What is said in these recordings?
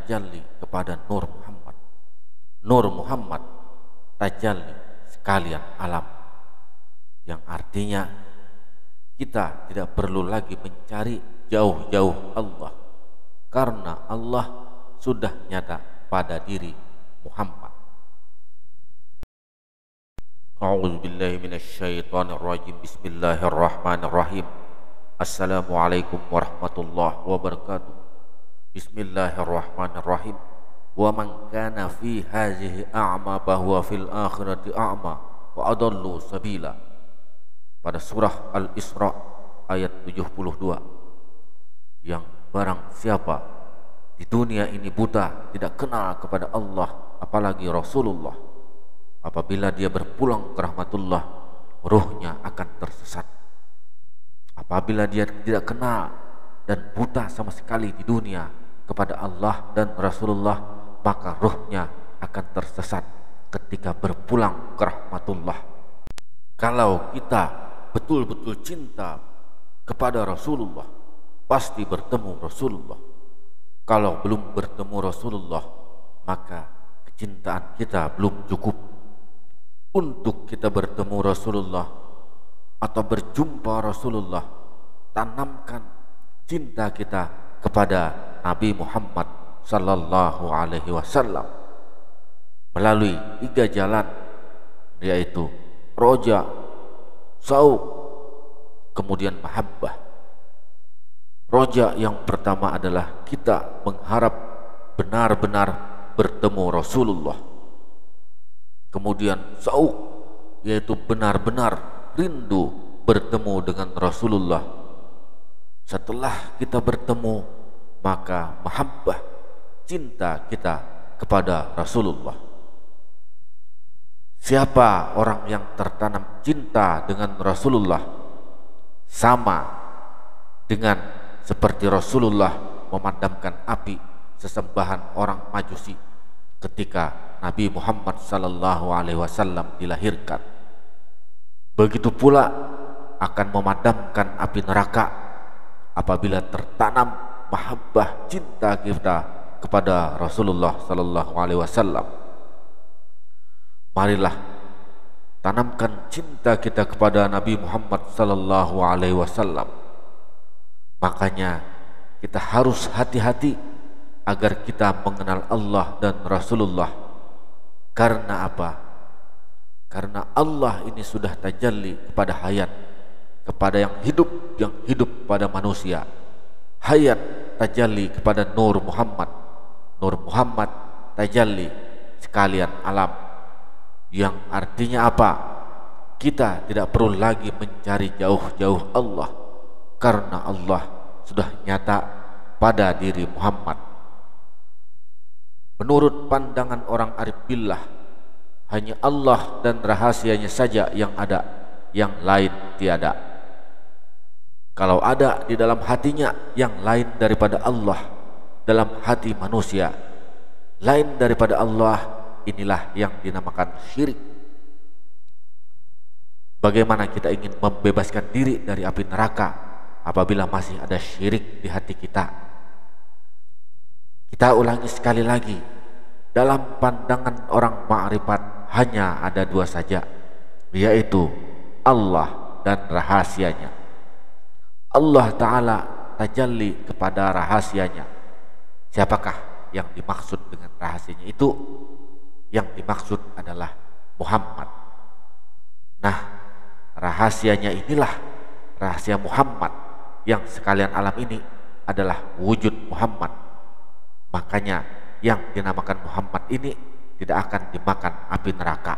tajalli kepada Nur Muhammad. Nur Muhammad tajalli sekalian alam, yang artinya kita tidak perlu lagi mencari jauh-jauh Allah, karena Allah sudah nyata pada diri Muhammad. A'udzu billahi minasyaitonir rajim. Bismillahirrahmanirrahim. Assalamualaikum warahmatullahi wabarakatuh. Bismillahirrahmanirrahim. Wa man kana fi hadhihi a'ma bahwa fil akhirati a'ma wa adallu sabila. Pada surah Al-Isra ayat 72. Yang barang siapa di dunia ini buta, tidak kenal kepada Allah apalagi Rasulullah, apabila dia berpulang ke rahmatullah, ruhnya akan tersesat. Apabila dia tidak kenal dan buta sama sekali di dunia kepada Allah dan Rasulullah, maka ruhnya akan tersesat ketika berpulang ke rahmatullah. Kalau kita betul-betul cinta kepada Rasulullah, pasti bertemu Rasulullah. Kalau belum bertemu Rasulullah, maka kecintaan kita belum cukup untuk kita bertemu Rasulullah atau berjumpa Rasulullah. Tanamkan cinta kita kepada Nabi Muhammad sallallahu alaihi wasallam melalui 3 jalan, yaitu roja, sauq, kemudian mahabbah. Roja yang pertama adalah kita mengharap benar-benar bertemu Rasulullah. Kemudian sauq, yaitu benar-benar rindu bertemu dengan Rasulullah. Setelah kita bertemu, maka mahabbah, cinta kita kepada Rasulullah. Siapa orang yang tertanam cinta dengan Rasulullah, sama dengan seperti Rasulullah memadamkan api sesembahan orang Majusi ketika Nabi Muhammad sallallahu alaihi wasallam dilahirkan. Begitu pula akan memadamkan api neraka apabila tertanam mahabbah, cinta kita kepada Rasulullah sallallahu alaihi wasallam. Marilah tanamkan cinta kita kepada Nabi Muhammad sallallahu alaihi wasallam. Makanya kita harus hati-hati agar kita mengenal Allah dan Rasulullah. Karena apa? Karena Allah ini sudah tajalli kepada hayat, kepada yang hidup pada manusia. Hayat tajalli kepada Nur Muhammad, Nur Muhammad tajalli sekalian alam. Yang artinya apa? Kita tidak perlu lagi mencari jauh-jauh Allah, karena Allah sudah nyata pada diri Muhammad. Menurut pandangan orang arif billah, hanya Allah dan rahasianya saja yang ada, yang lain tiada. Kalau ada di dalam hatinya yang lain daripada Allah, dalam hati manusia lain daripada Allah, inilah yang dinamakan syirik. Bagaimana kita ingin membebaskan diri dari api neraka apabila masih ada syirik di hati kita? Kita ulangi sekali lagi, dalam pandangan orang ma'rifat hanya ada 2 saja, yaitu Allah dan rahasianya. Allah Ta'ala tajalli kepada rahasianya. Siapakah yang dimaksud dengan rahasianya itu? Yang dimaksud adalah Muhammad. Nah, rahasianya inilah rahasia Muhammad, yang sekalian alam ini adalah wujud Muhammad. Makanya yang dinamakan Muhammad ini tidak akan dimakan api neraka.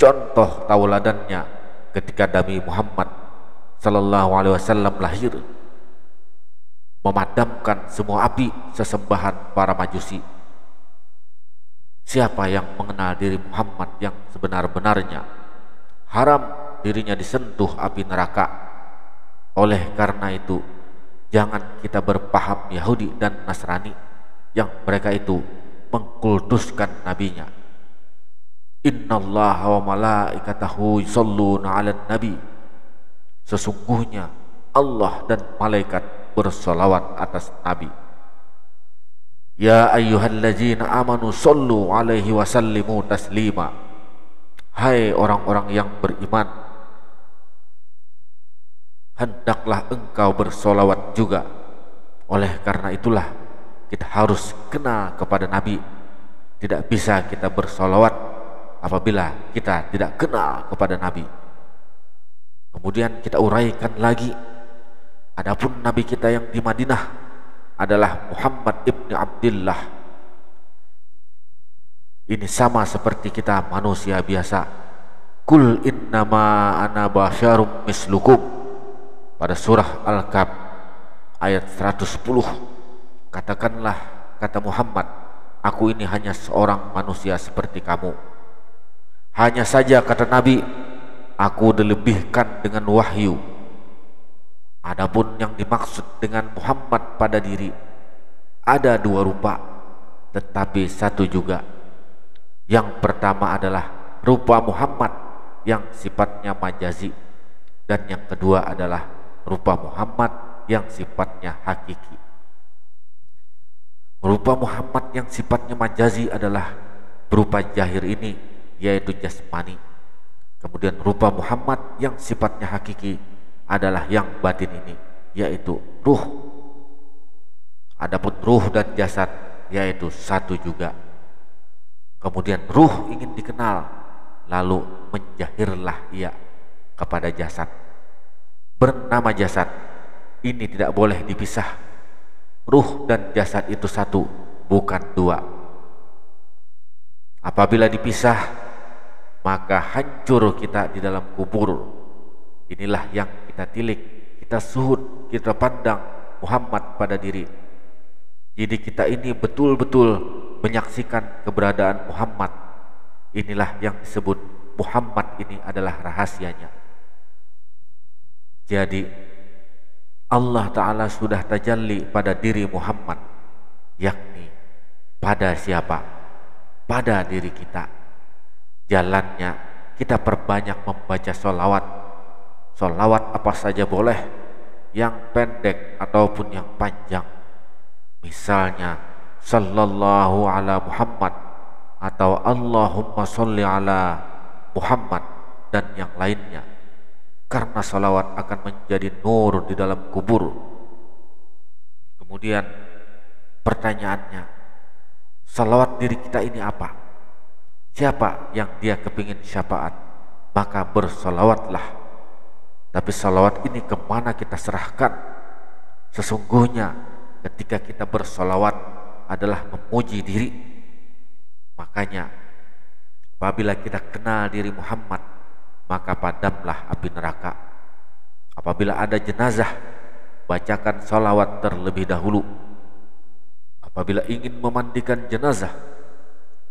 Contoh tauladannya ketika Nabi Muhammad sallallahu alaihi wasallam lahir, memadamkan semua api sesembahan para Majusi. Siapa yang mengenal diri Muhammad yang sebenar-benarnya, haram dirinya disentuh api neraka. Oleh karena itu, jangan kita berpaham Yahudi dan Nasrani yang mereka itu mengkultuskan nabinya. Innallaha wa malaikatahu yusholluna 'alan nabi. Sesungguhnya Allah dan malaikat bersolawat atas nabi. Ya ayyuhalladzina amanu sallu alaihi wasallimu taslima. Hai orang-orang yang beriman, hendaklah engkau bersolawat juga. Oleh karena itulah kita harus kenal kepada Nabi. Tidak bisa kita bersolawat apabila kita tidak kenal kepada Nabi. Kemudian kita uraikan lagi, adapun Nabi kita yang di Madinah adalah Muhammad ibn Abdullah. Ini sama seperti kita manusia biasa. Kul innama ana basyarum mislukum, pada surah Al-Kahf ayat 110. Katakanlah, kata Muhammad, aku ini hanya seorang manusia seperti kamu. Hanya saja, kata Nabi, aku dilebihkan dengan wahyu. Adapun yang dimaksud dengan Muhammad pada diri, ada dua rupa, tetapi satu juga. Yang pertama adalah rupa Muhammad yang sifatnya majazi, dan yang kedua adalah rupa Muhammad yang sifatnya hakiki. Rupa Muhammad yang sifatnya majazi adalah berupa zahir ini, yaitu jasmani. Kemudian rupa Muhammad yang sifatnya hakiki adalah yang batin ini, yaitu ruh. Adapun ruh dan jasad yaitu satu juga. Kemudian ruh ingin dikenal, lalu menjahirlah ia kepada jasad. Bernama jasad ini tidak boleh dipisah. Ruh dan jasad itu satu, bukan dua. Apabila dipisah, maka hancur kita di dalam kubur. Inilah yang kita tilik, kita suhud, kita pandang Muhammad pada diri. Jadi kita ini betul-betul menyaksikan keberadaan Muhammad. Inilah yang disebut Muhammad ini adalah rahasianya. Jadi Allah Ta'ala sudah tajalli pada diri Muhammad, yakni pada siapa? Pada diri kita. Jalannya kita perbanyak membaca sholawat. Sholawat apa saja boleh, yang pendek ataupun yang panjang. Misalnya sallallahu ala Muhammad atau Allahumma sholli ala Muhammad dan yang lainnya. Karena salawat akan menjadi nur di dalam kubur. Kemudian pertanyaannya, salawat diri kita ini apa? Siapa yang dia kepingin syafaat, maka bersalawatlah. Tapi salawat ini kemana kita serahkan? Sesungguhnya ketika kita bersalawat adalah memuji diri. Makanya apabila kita kenal diri Muhammad, maka padamlah api neraka. Apabila ada jenazah, bacakan salawat terlebih dahulu. Apabila ingin memandikan jenazah,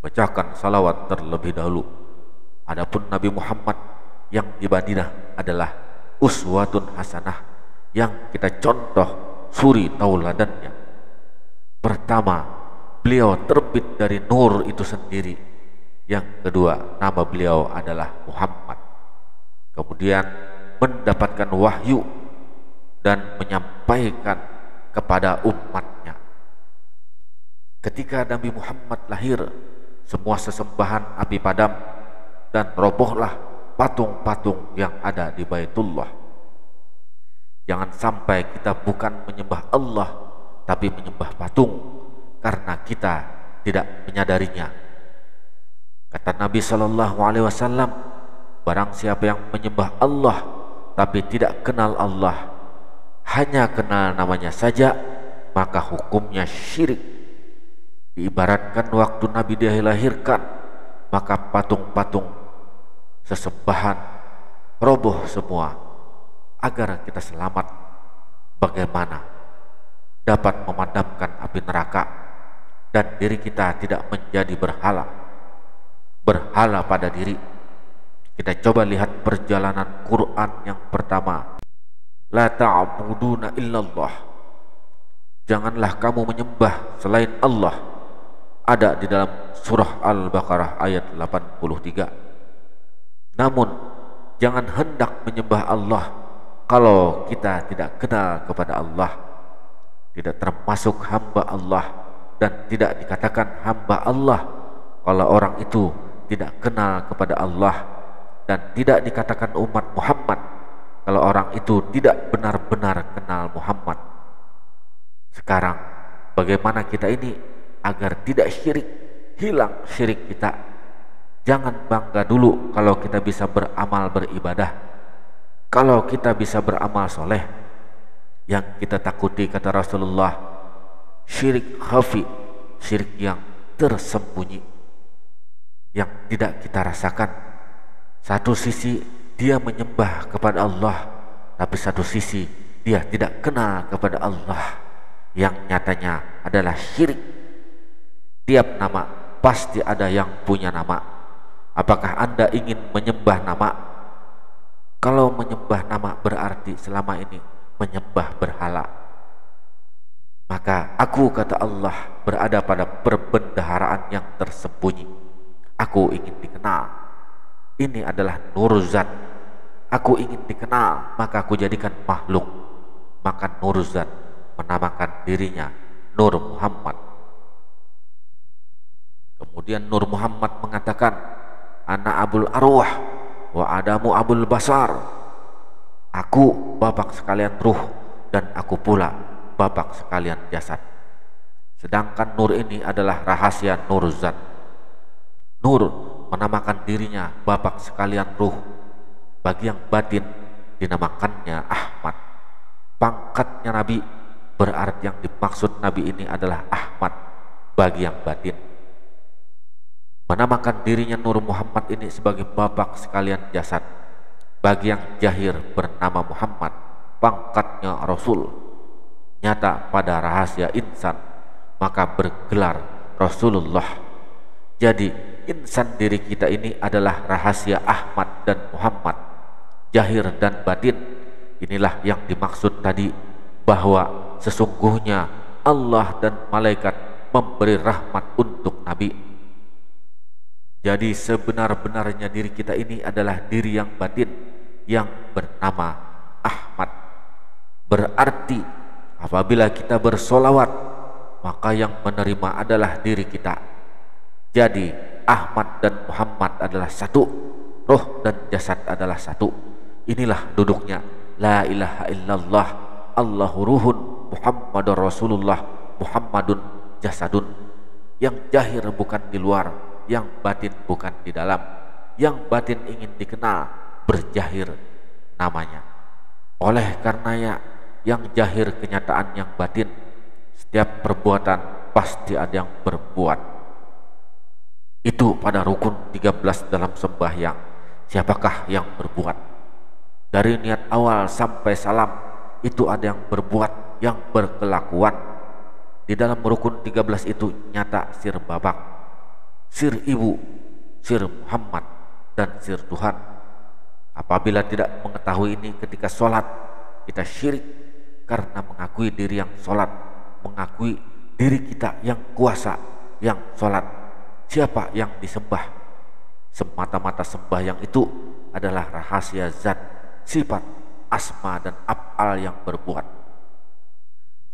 bacakan salawat terlebih dahulu. Adapun Nabi Muhammad yang di Madinah adalah uswatun hasanah, yang kita contoh suri tauladannya. Pertama, beliau terbit dari nur itu sendiri. Yang kedua, nama beliau adalah Muhammad. Kemudian mendapatkan wahyu dan menyampaikan kepada umatnya. Ketika Nabi Muhammad lahir, semua sesembahan api padam dan robohlah patung-patung yang ada di Baitullah. Jangan sampai kita bukan menyembah Allah, tapi menyembah patung karena kita tidak menyadarinya. Kata Nabi SAW, barang siapa yang menyembah Allah tapi tidak kenal Allah, hanya kenal namanya saja, maka hukumnya syirik. Diibaratkan waktu Nabi dilahirkan, maka patung-patung sesembahan roboh semua. Agar kita selamat, bagaimana dapat memadamkan api neraka dan diri kita tidak menjadi berhala pada diri. Kita coba lihat perjalanan Quran yang pertama. La ta'buduna illallah. Janganlah kamu menyembah selain Allah. Ada di dalam surah Al-Baqarah ayat 83. Namun jangan hendak menyembah Allah kalau kita tidak kenal kepada Allah, tidak termasuk hamba Allah, dan tidak dikatakan hamba Allah kalau orang itu tidak kenal kepada Allah, dan tidak dikatakan umat Muhammad kalau orang itu tidak benar-benar kenal Muhammad. Sekarang bagaimana kita ini agar tidak syirik, hilang syirik kita? Jangan bangga dulu kalau kita bisa beramal beribadah, kalau kita bisa beramal soleh. Yang kita takuti, kata Rasulullah, syirik khafi, syirik yang tersembunyi, yang tidak kita rasakan. Satu sisi dia menyembah kepada Allah, tapi satu sisi dia tidak kenal kepada Allah, yang nyatanya adalah syirik. Tiap nama pasti ada yang punya nama. Apakah Anda ingin menyembah nama? Kalau menyembah nama berarti selama ini menyembah berhala. Maka aku, kata Allah, berada pada perbendaharaan yang tersembunyi. Aku ingin dikenal. Ini adalah nur zat. Aku ingin dikenal, maka aku jadikan makhluk. Maka nur zat menamakan dirinya Nur Muhammad. Kemudian Nur Muhammad mengatakan, ana abul arwah wa adamu abul basar. Aku bapak sekalian ruh, dan aku pula bapak sekalian jasad. Sedangkan nur ini adalah rahasia nur zat. Nur menamakan dirinya bapak sekalian ruh. Bagi yang batin dinamakannya Ahmad. Pangkatnya Nabi, berarti yang dimaksud Nabi ini adalah Ahmad bagi yang batin. Menamakan dirinya Nur Muhammad ini sebagai bapak sekalian jasad. Bagi yang jahir bernama Muhammad, pangkatnya Rasul. Nyata pada rahasia insan, maka bergelar Rasulullah. Jadi insan diri kita ini adalah rahasia Ahmad dan Muhammad, jahir dan batin. Inilah yang dimaksud tadi, bahwa sesungguhnya Allah dan malaikat memberi rahmat untuk Nabi. Jadi sebenar-benarnya diri kita ini adalah diri yang batin, yang bernama Ahmad. Berarti apabila kita bersolawat, maka yang menerima adalah diri kita. Jadi Ahmad dan Muhammad adalah satu, roh dan jasad adalah satu. Inilah duduknya la ilaha illallah, Allahu ruhun, Muhammadur Rasulullah, Muhammadun jasadun. Yang jahir bukan di luar, yang batin bukan di dalam. Yang batin ingin dikenal, berjahir namanya. Oleh karenanya, yang jahir kenyataan yang batin. Setiap perbuatan pasti ada yang berbuat. Itu pada rukun 13 dalam sembahyang. Siapakah yang berbuat? Dari niat awal sampai salam, itu ada yang berbuat, yang berkelakuan. Di dalam rukun 13 itu nyata sir babak, sir ibu, sir Muhammad, dan sir Tuhan. Apabila tidak mengetahui ini ketika sholat, kita syirik karena mengakui diri yang sholat, mengakui diri kita yang kuasa, yang sholat. Siapa yang disembah? Semata-mata sembahyang itu adalah rahasia zat, sifat, asma, dan af'al yang berbuat.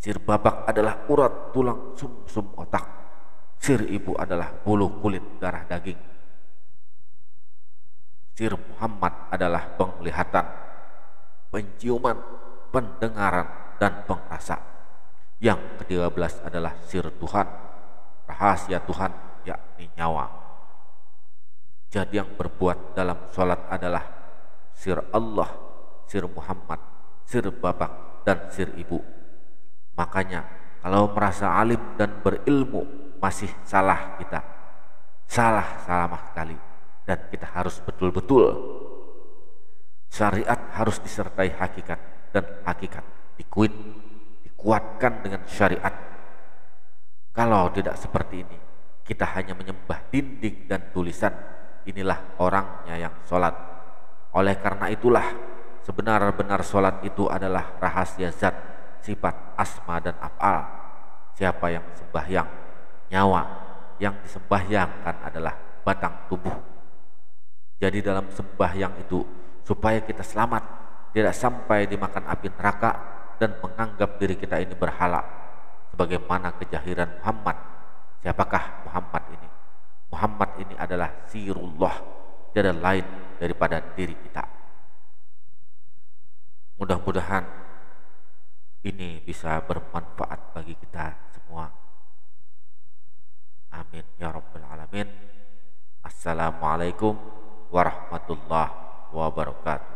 Sir babak adalah urat tulang sumsum otak. Sir ibu adalah bulu kulit darah daging. Sir Muhammad adalah penglihatan, penciuman, pendengaran, dan pengrasa. Yang ke-13 adalah sir Tuhan, rahasia Tuhan, yakni nyawa. Jadi yang berbuat dalam sholat adalah sir Allah, sir Muhammad, sir babak, dan sir ibu. Makanya kalau merasa alim dan berilmu masih salah kita, salah sekali, dan kita harus betul-betul. Syariat harus disertai hakikat, dan hakikat dikuatkan dengan syariat. Kalau tidak seperti ini, kita hanya menyembah dinding dan tulisan. Inilah orangnya yang sholat. Oleh karena itulah sebenar-benar sholat itu adalah rahasia zat, sifat, asma, dan af'al. Siapa yang sembahyang, nyawa. Yang disembahyangkan adalah batang tubuh. Jadi dalam sembahyang itu supaya kita selamat, tidak sampai dimakan api neraka dan menganggap diri kita ini berhala, sebagaimana kejahiran Muhammad Siapakah Muhammad ini? Muhammad ini adalah sirullah, tiada lain daripada diri kita. Mudah-mudahan ini bisa bermanfaat bagi kita semua. Amin ya rabbal alamin. Assalamualaikum warahmatullahi wabarakatuh.